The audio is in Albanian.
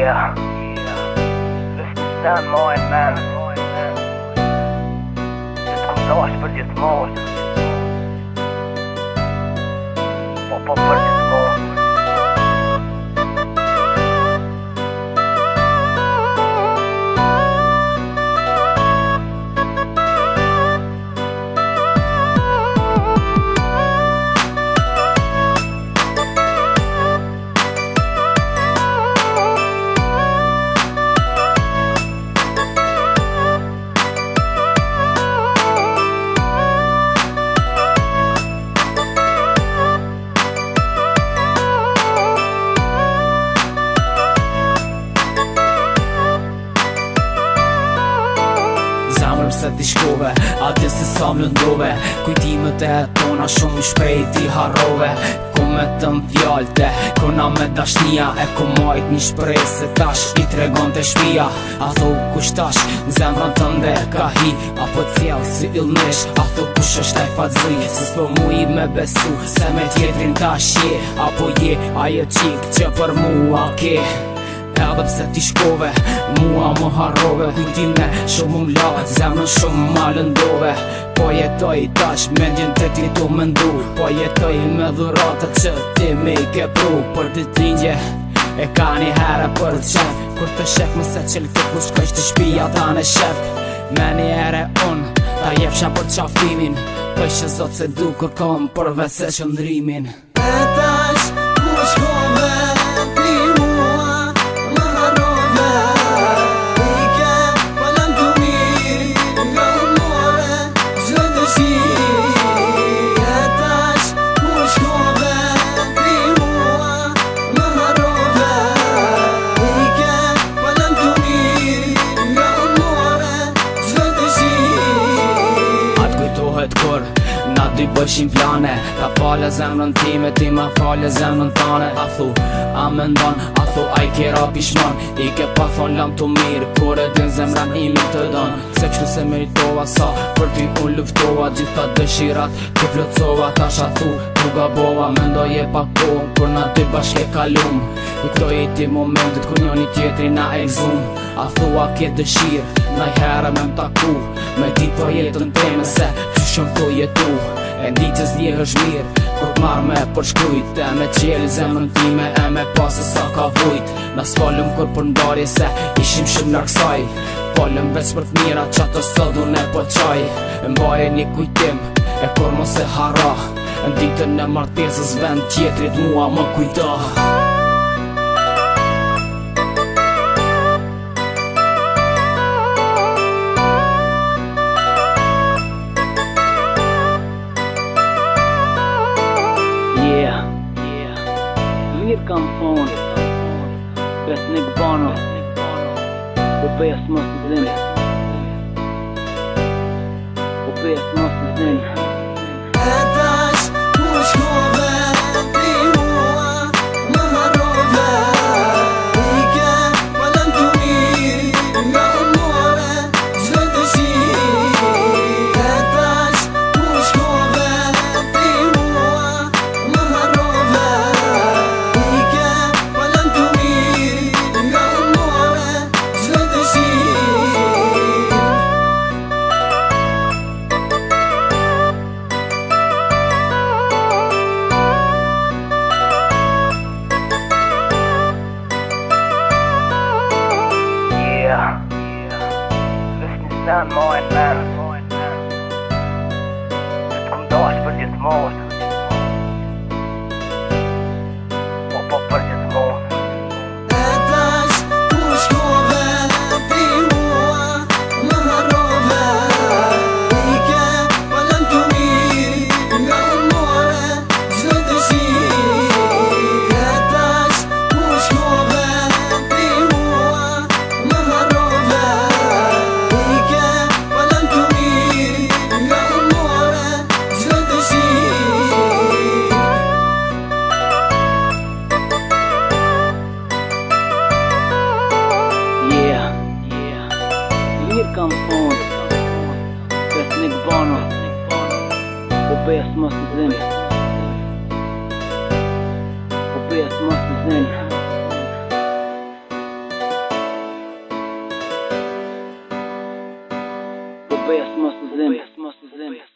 Yeah, this is not mine, man. Just kom dash për gjithmonë. Po për gjithmonë. Se ti shkove, atë se sa më lëndove. Kujtimet e tona shumë shpejt i harrove. Ku me të m'fjallte, kona me dashnia. E ku majt një shprej se tash i tregon të shpia. A tho kush tash, në zemrën tënde ka hi. Apo t'jell si illnesh, a tho kush është e fatzi. Se s'po muj me besu, se me tjetrin tash je. Apo je ajo qik që për mua ke. Edhe pse ti shkove, mua më harrove. Kujtime shumë m'la, zemrën shumë ma lëndove. Po jetoj tash, mendjen të ti tu mëndu. Po jetoj me dhuratat që ti me i ke pru. Për ditëlindje, e ka një herë për të qef. Kur të shef më se qëllë të ku shkojsh të shpia ta në shef. Me një ere unë, ta jepsha për qaftimin. Po që zot se du kur kom për vese qëndrimin. E tash, ku shkove, ti mua më harrove. Ike, palan të mirë, nga umore, gjë dëshirë. E tash, ku shkove, ti mua më harrove. Ike, palan të mirë, nga umore, gjë dëshirë. Atë kujtohet kur na dy bëshim plane. Ta fale zemrën time, ti ma fale zemrën tane. A thu, a me ndon, a thu, a i kera pishman. I ke pa thon lam të mirë, kur e din zemrën ime të don. Se kështu se meritova sa, për ty unë luftova. Gjitha dëshirat, të plotësova. Tash a thu, tu gabova. Mendoj e pa kohën, kur na dy bashke kalum. Kujtoj e ti momentet, kur njoni tjetri na e gzum. A thu, a ke dëshirë, na i herë me m'taku. Me dit për jetën teme se që shumë të jetu. E nditës një është mirë, kur t'marrë me përshkrujt. E me qelë zemrën time, e me pasë sa ka vujt. Na s'falëm kur për ndarje se ishim shumë larksaj. Falëm veç për t'mira që ato sëdhun e po qaj. E mbaje një kujtim, e kur mos e harra. E nditën e martesës vend tjetrit mua më kujta. Mirë kam thonë, besnik bano, po bes mos të zinë. Po bes mos të zinë. E tash, ku shkove, ti mua më harrove. Ike, palan të mirë, nga umore, gjë dëshirë. E tash, ku shkove, ti mua më harrove. Ike, palan të mirë, nga umore, gjë dëshirë. yeah. This is not mine, man. Just kom dash për gjithmonë. Po për gjithmonë. E tash, ku shkove, ti mua më harrove. Ike, palan të mirë, nga umore, gjë dëshirë. E tash, ku shkove, ti mua më harrove. Ike, palan të mirë, nga umore, gjë dëshirë. Mirë kam thonë, besnik bano, po bes mos të zinë. Po bes mos të zinë. besë mos të zim.